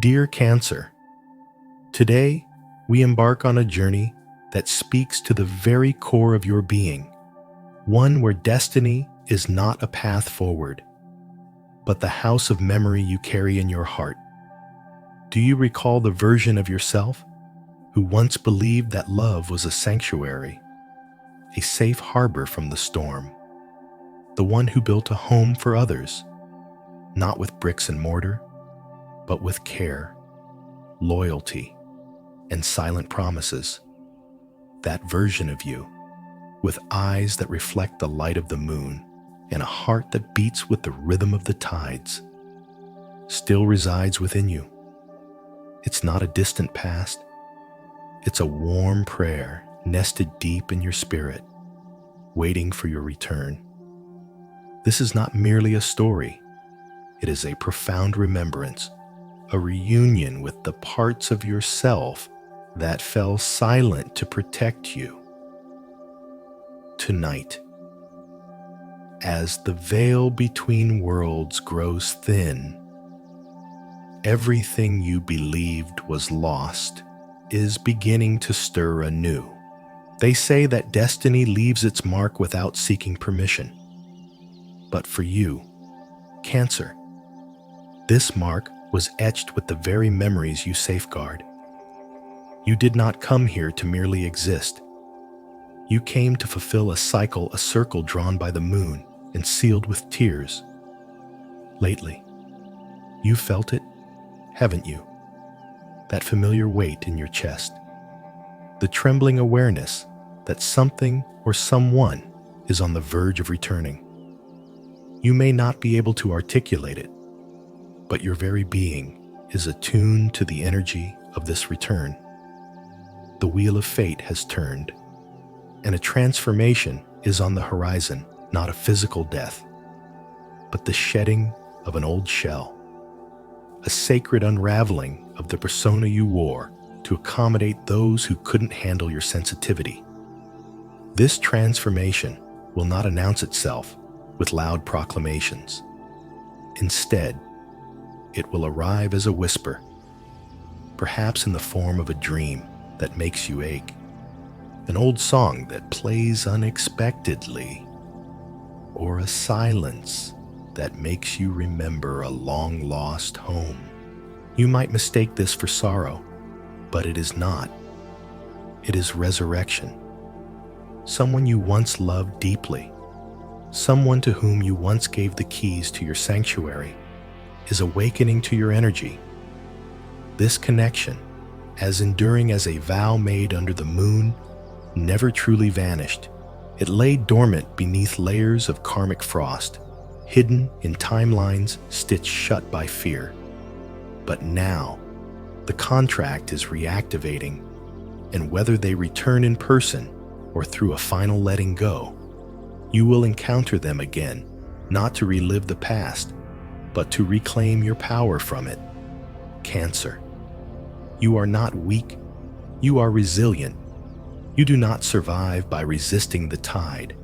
Dear Cancer, today we embark on a journey that speaks to the very core of your being, one where destiny is not a path forward, but the house of memory you carry in your heart. Do you recall the version of yourself who once believed that love was a sanctuary, a safe harbor from the storm? The one who built a home for others, not with bricks and mortar, but with care, loyalty, and silent promises. That version of you, with eyes that reflect the light of the moon and a heart that beats with the rhythm of the tides, still resides within you. It's not a distant past. It's a warm prayer nested deep in your spirit, waiting for your return. This is not merely a story. It is a profound remembrance, a reunion with the parts of yourself that fell silent to protect you. Tonight, as the veil between worlds grows thin, everything you believed was lost is beginning to stir anew. They say that destiny leaves its mark without seeking permission. But for you, Cancer, this mark was etched with the very memories you safeguard. You did not come here to merely exist. You came to fulfill a circle drawn by the moon and sealed with tears. Lately, you felt it, haven't you? That familiar weight in your chest, the trembling awareness that something or someone is on the verge of returning. You may not be able to articulate it, but your very being is attuned to the energy of this return. The wheel of fate has turned, and a transformation is on the horizon, not a physical death, but the shedding of an old shell, a sacred unraveling of the persona you wore to accommodate those who couldn't handle your sensitivity. This transformation will not announce itself with loud proclamations. Instead, it will arrive as a whisper, perhaps in the form of a dream that makes you ache, an old song that plays unexpectedly, or a silence that makes you remember a long-lost home. You might mistake this for sorrow, but it is not. It is resurrection. Someone you once loved deeply, someone to whom you once gave the keys to your sanctuary, is awakening to your energy. This connection, as enduring as a vow made under the moon, never truly vanished. It lay dormant beneath layers of karmic frost, hidden in timelines stitched shut by fear. But now, the contract is reactivating, and whether they return in person or through a final letting go, you will encounter them again, not to relive the past, but to reclaim your power from it. Cancer, you are not weak, you are resilient. You do not survive by resisting the tide.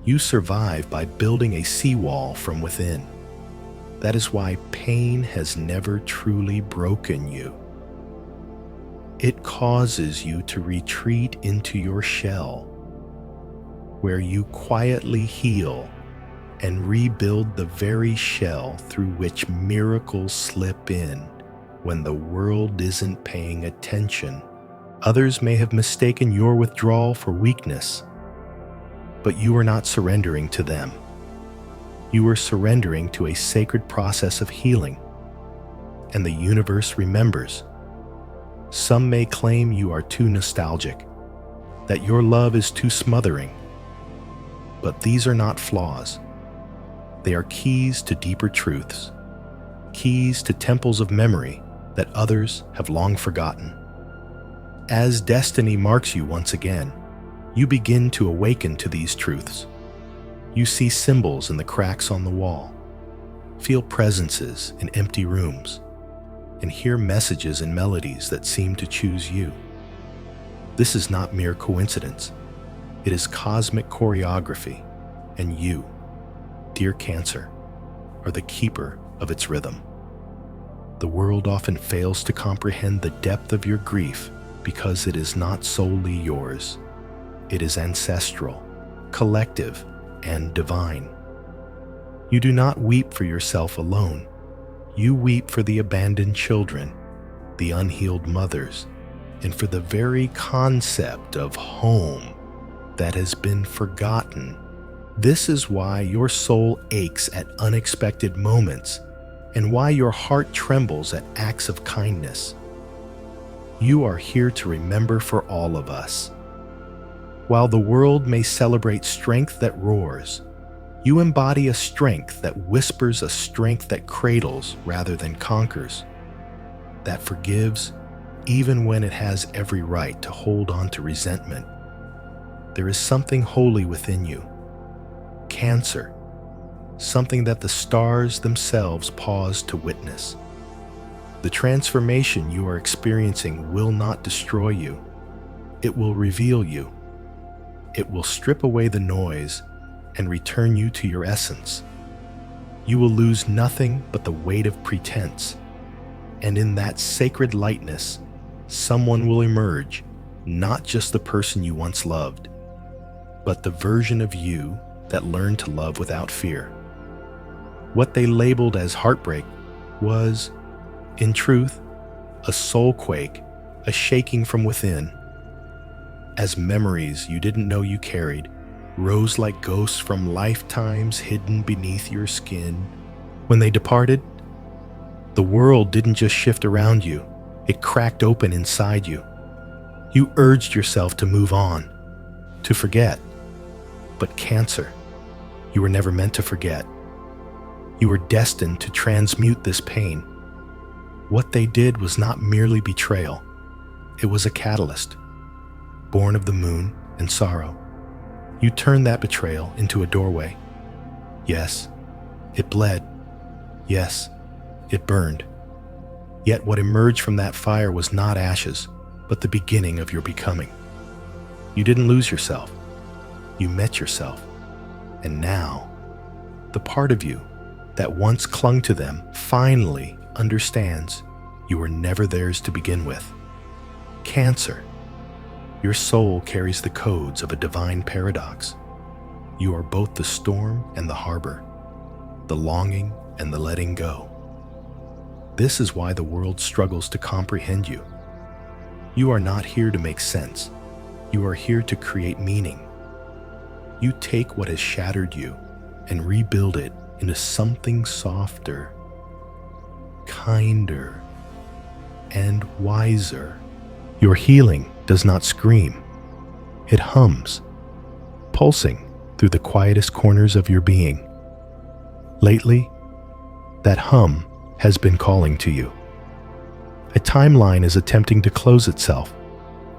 You survive by building a seawall from within. That is why pain has never truly broken you. It causes you to retreat into your shell, where you quietly heal and rebuild the very shell through which miracles slip in when the world isn't paying attention. Others may have mistaken your withdrawal for weakness, but you are not surrendering to them. You are surrendering to a sacred process of healing, and the universe remembers. Some may claim you are too nostalgic, that your love is too smothering, but these are not flaws. They are keys to deeper truths, keys to temples of memory that others have long forgotten. As destiny marks you once again, you begin to awaken to these truths. You see symbols in the cracks on the wall, feel presences in empty rooms, and hear messages and melodies that seem to choose you. This is not mere coincidence. It is cosmic choreography, and you, dear Cancer, are the keeper of its rhythm. The world often fails to comprehend the depth of your grief because it is not solely yours. It is ancestral, collective, and divine. You do not weep for yourself alone. You weep for the abandoned children, the unhealed mothers, and for the very concept of home that has been forgotten. This is why your soul aches at unexpected moments and why your heart trembles at acts of kindness. You are here to remember for all of us. While the world may celebrate strength that roars, you embody a strength that whispers, a strength that cradles rather than conquers, that forgives even when it has every right to hold on to resentment. There is something holy within you, Cancer, something that the stars themselves pause to witness. The transformation you are experiencing will not destroy you. It will reveal you. It will strip away the noise and return you to your essence. You will lose nothing but the weight of pretense. And in that sacred lightness, someone will emerge, not just the person you once loved, but the version of you that learned to love without fear. What they labeled as heartbreak was, in truth, a soul quake, a shaking from within, as memories you didn't know you carried rose like ghosts from lifetimes hidden beneath your skin. When they departed, the world didn't just shift around you, it cracked open inside you. You urged yourself to move on, to forget. But Cancer, you were never meant to forget. You were destined to transmute this pain. What they did was not merely betrayal. It was a catalyst, born of the moon and sorrow. You turned that betrayal into a doorway. Yes, it bled. Yes, it burned. Yet what emerged from that fire was not ashes, but the beginning of your becoming. You didn't lose yourself. You met yourself. And now, the part of you that once clung to them finally understands you were never theirs to begin with. Cancer, your soul carries the codes of a divine paradox. You are both the storm and the harbor, the longing and the letting go. This is why the world struggles to comprehend you. You are not here to make sense. You are here to create meaning. You take what has shattered you and rebuild it into something softer, kinder, and wiser. Your healing does not scream. It hums, pulsing through the quietest corners of your being. Lately, that hum has been calling to you. A timeline is attempting to close itself,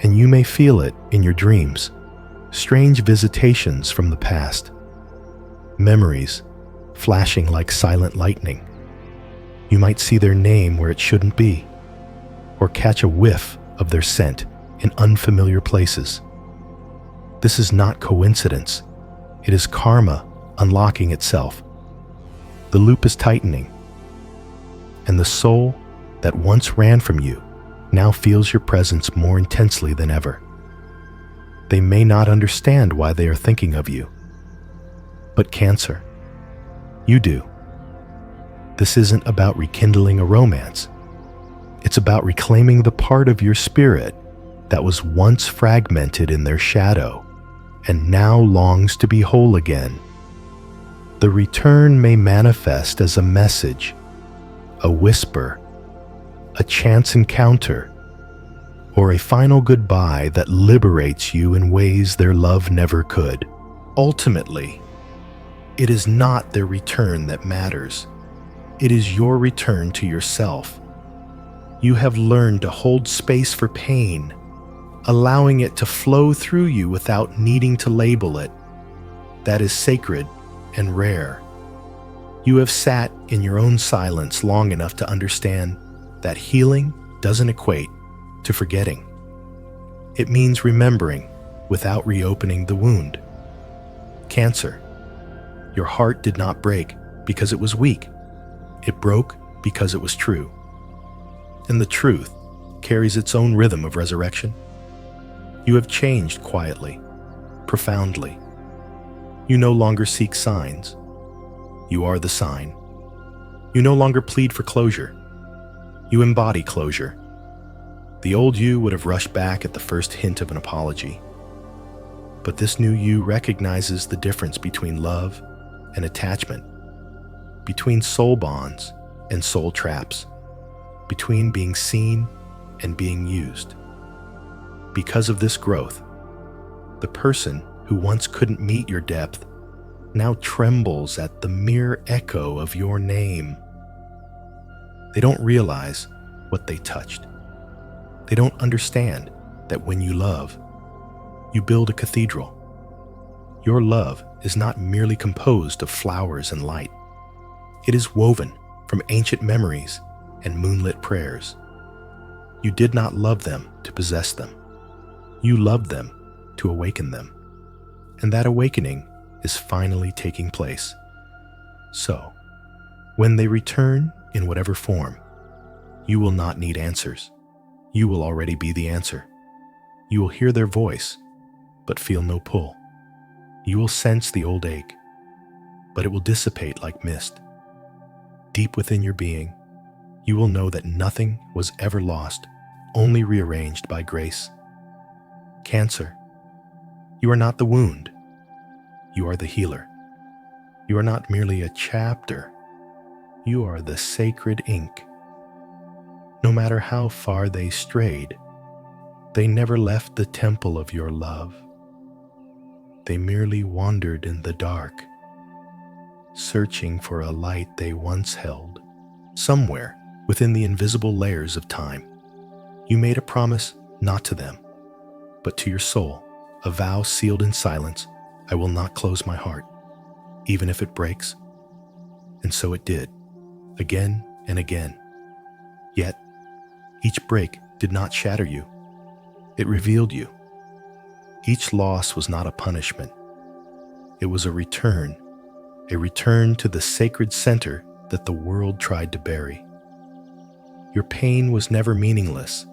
and you may feel it in your dreams. Strange visitations from the past. Memories flashing like silent lightning. You might see their name where it shouldn't be, or catch a whiff of their scent in unfamiliar places. This is not coincidence. It is karma unlocking itself. The loop is tightening, and the soul that once ran from you now feels your presence more intensely than ever. They may not understand why they are thinking of you, but Cancer, you do. This isn't about rekindling a romance. It's about reclaiming the part of your spirit that was once fragmented in their shadow and now longs to be whole again. The return may manifest as a message, a whisper, a chance encounter, or a final goodbye that liberates you in ways their love never could. Ultimately, it is not their return that matters. It is your return to yourself. You have learned to hold space for pain, allowing it to flow through you without needing to label it. That is sacred and rare. You have sat in your own silence long enough to understand that healing doesn't equate to forgetting. It means remembering without reopening the wound. Cancer, your heart did not break because it was weak. It broke because it was true. And the truth carries its own rhythm of resurrection. You have changed quietly, profoundly. You no longer seek signs. You are the sign. You no longer plead for closure. You embody closure. The old you would have rushed back at the first hint of an apology. But this new you recognizes the difference between love and attachment, between soul bonds and soul traps, between being seen and being used. Because of this growth, the person who once couldn't meet your depth now trembles at the mere echo of your name. They don't realize what they touched. They don't understand that when you love, you build a cathedral. Your love is not merely composed of flowers and light. It is woven from ancient memories and moonlit prayers. You did not love them to possess them. You loved them to awaken them. And that awakening is finally taking place. So, when they return in whatever form, you will not need answers. You will already be the answer. You will hear their voice, but feel no pull. You will sense the old ache, but it will dissipate like mist. Deep within your being, you will know that nothing was ever lost, only rearranged by grace. Cancer, you are not the wound. You are the healer. You are not merely a chapter. You are the sacred ink. No matter how far they strayed, they never left the temple of your love. They merely wandered in the dark, searching for a light they once held. Somewhere within the invisible layers of time, you made a promise not to them, but to your soul, a vow sealed in silence. I will not close my heart, even if it breaks. And so it did, again and again. Yet, each break did not shatter you. It revealed you. Each loss was not a punishment. It was a return to the sacred center that the world tried to bury. Your pain was never meaningless.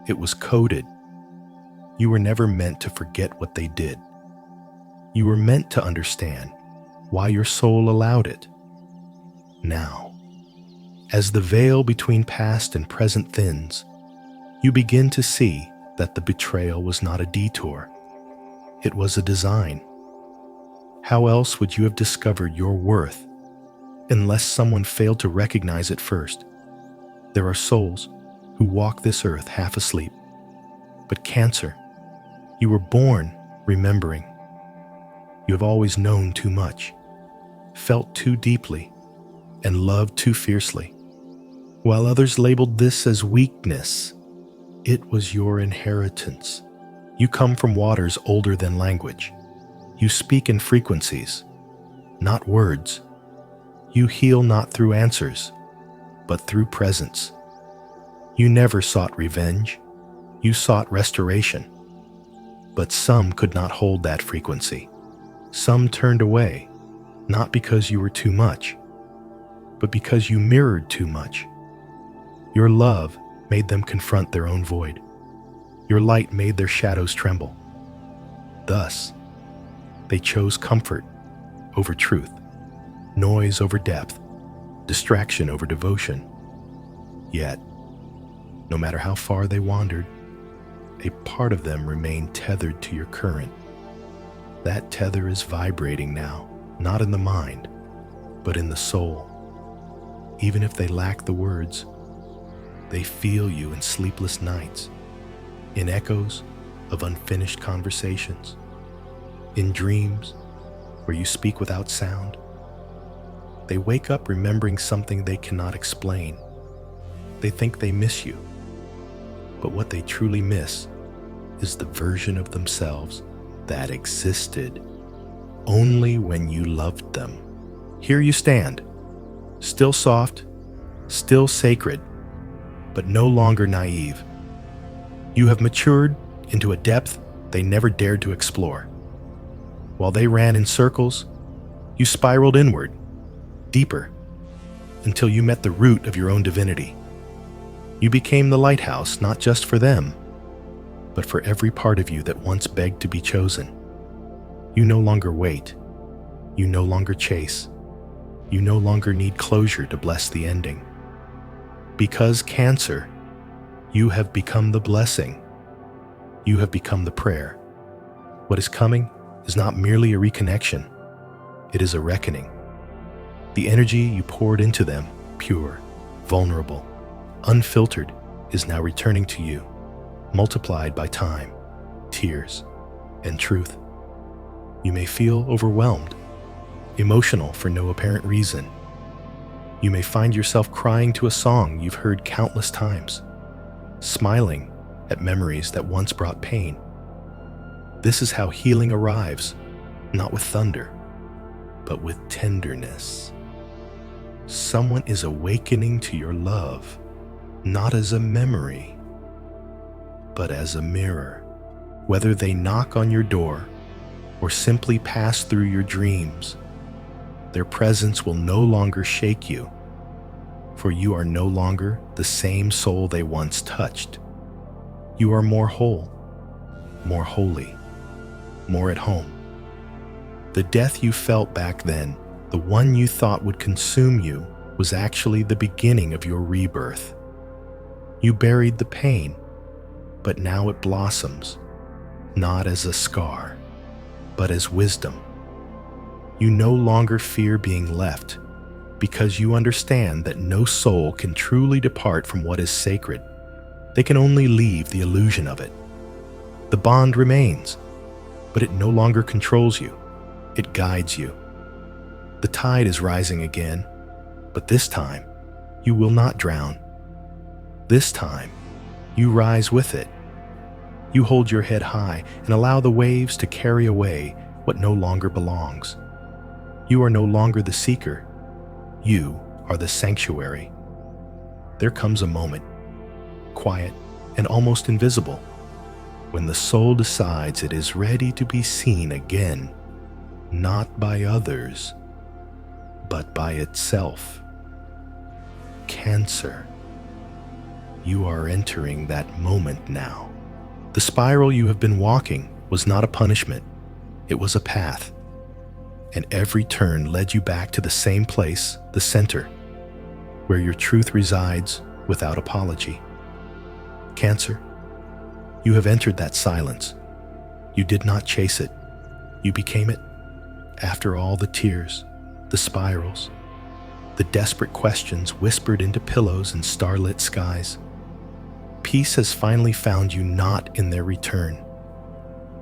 It was coded. You were never meant to forget what they did. You were meant to understand why your soul allowed it. Now, as the veil between past and present thins, you begin to see that the betrayal was not a detour. It was a design. How else would you have discovered your worth unless someone failed to recognize it first? There are souls who walk this earth half asleep. But Cancer, you were born remembering. You have always known too much, felt too deeply, and loved too fiercely. While others labeled this as weakness, it was your inheritance. You come from waters older than language. You speak in frequencies, not words. You heal not through answers, but through presence. You never sought revenge. You sought restoration. But some could not hold that frequency. Some turned away, not because you were too much, but because you mirrored too much. Your love made them confront their own void. Your light made their shadows tremble. Thus, they chose comfort over truth, noise over depth, distraction over devotion. Yet, no matter how far they wandered, a part of them remained tethered to your current. That tether is vibrating now, not in the mind, but in the soul. Even if they lack the words, they feel you in sleepless nights, in echoes of unfinished conversations, in dreams where you speak without sound. They wake up remembering something they cannot explain. They think they miss you, but what they truly miss is the version of themselves that existed only when you loved them. Here you stand, still soft, still sacred, but no longer naive. You have matured into a depth they never dared to explore. While they ran in circles, you spiraled inward, deeper, until you met the root of your own divinity. You became the lighthouse not just for them, but for every part of you that once begged to be chosen. You no longer wait. You no longer chase. You no longer need closure to bless the ending. Because Cancer, you have become the blessing. You have become the prayer. What is coming is not merely a reconnection. It is a reckoning. The energy you poured into them, pure, vulnerable, unfiltered, is now returning to you, multiplied by time, tears, and truth. You may feel overwhelmed, emotional for no apparent reason. You may find yourself crying to a song you've heard countless times, smiling at memories that once brought pain. This is how healing arrives, not with thunder, but with tenderness. Someone is awakening to your love, not as a memory, but as a mirror. Whether they knock on your door or simply pass through your dreams, their presence will no longer shake you, for you are no longer the same soul they once touched. You are more whole, more holy, more at home. The death you felt back then, the one you thought would consume you, was actually the beginning of your rebirth. You buried the pain, but now it blossoms, not as a scar, but as wisdom. You no longer fear being left, because you understand that no soul can truly depart from what is sacred. They can only leave the illusion of it. The bond remains, but it no longer controls you. It guides you. The tide is rising again, but this time, you will not drown. This time, you rise with it. You hold your head high and allow the waves to carry away what no longer belongs. You are no longer the seeker. You are the sanctuary. There comes a moment, quiet and almost invisible, when the soul decides it is ready to be seen again, not by others, but by itself. Cancer, you are entering that moment now. The spiral you have been walking was not a punishment, it was a path. And every turn led you back to the same place, the center, where your truth resides without apology. Cancer, you have entered that silence. You did not chase it. You became it. After all the tears, the spirals, the desperate questions whispered into pillows and starlit skies, peace has finally found you not in their return,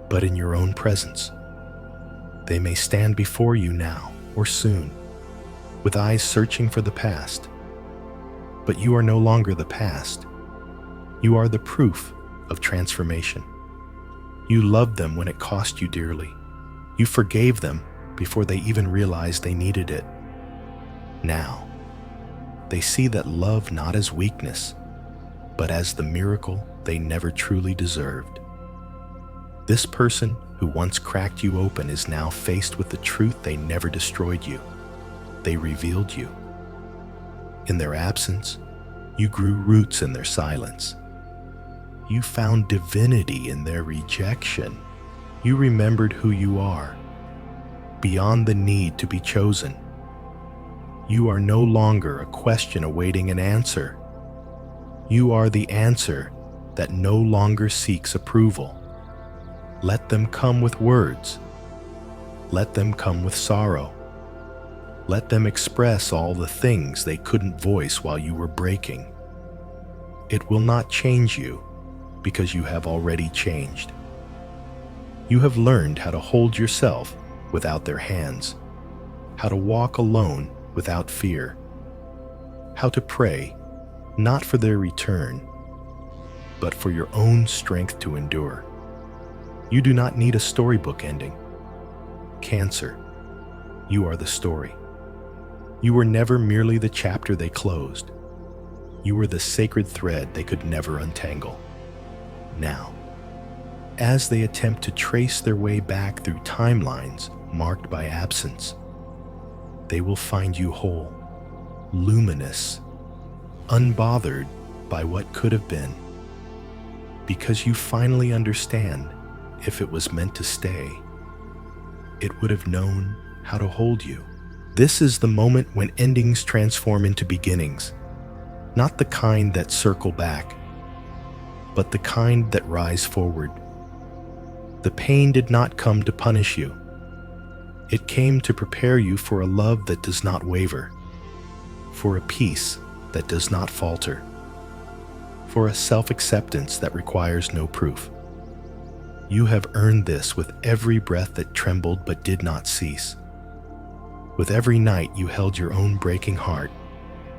but in your own presence. They may stand before you now or soon, with eyes searching for the past. But you are no longer the past. You are the proof of transformation. You loved them when it cost you dearly. You forgave them before they even realized they needed it. Now, they see that love not as weakness, but as the miracle they never truly deserved. This person who once cracked you open is now faced with the truth they never destroyed you. They revealed you. In their absence, you grew roots in their silence. You found divinity in their rejection. You remembered who you are, beyond the need to be chosen. You are no longer a question awaiting an answer. You are the answer that no longer seeks approval. Let them come with words. Let them come with sorrow. Let them express all the things they couldn't voice while you were breaking. It will not change you because you have already changed. You have learned how to hold yourself without their hands, how to walk alone without fear, how to pray not for their return, but for your own strength to endure. You do not need a storybook ending. Cancer, you are the story. You were never merely the chapter they closed. You were the sacred thread they could never untangle. Now, as they attempt to trace their way back through timelines marked by absence, they will find you whole, luminous, unbothered, by what could have been, because you finally understand if it was meant to stay, it would have known how to hold you. This is the moment when endings transform into beginnings, not the kind that circle back, but the kind that rise forward. The pain did not come to punish you. It came to prepare you for a love that does not waver, for a peace that does not falter, for a self-acceptance that requires no proof. You have earned this with every breath that trembled but did not cease. With every night you held your own breaking heart.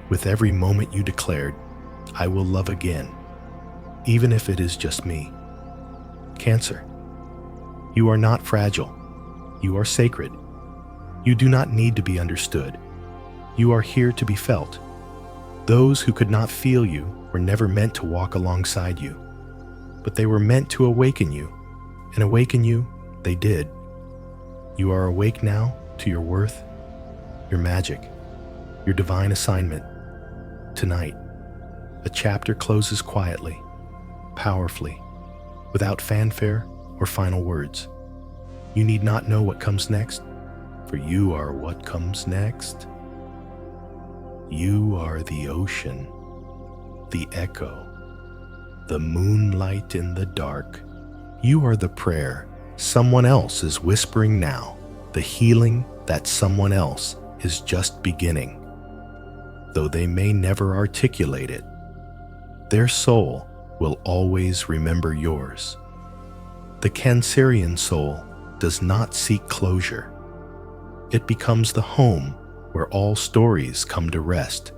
With every moment you declared, I will love again, even if it is just me. Cancer, you are not fragile. You are sacred. You do not need to be understood. You are here to be felt. Those who could not feel you were never meant to walk alongside you, but they were meant to awaken you, and awaken you they did. You are awake now to your worth, your magic, your divine assignment. Tonight, a chapter closes quietly, powerfully, without fanfare or final words. You need not know what comes next, for you are what comes next. You are the ocean, the echo, the moonlight in the dark. You are the prayer someone else is whispering now, the healing that someone else is just beginning. Though they may never articulate it, their soul will always remember yours. The Cancerian soul does not seek closure. It becomes the home where all stories come to rest.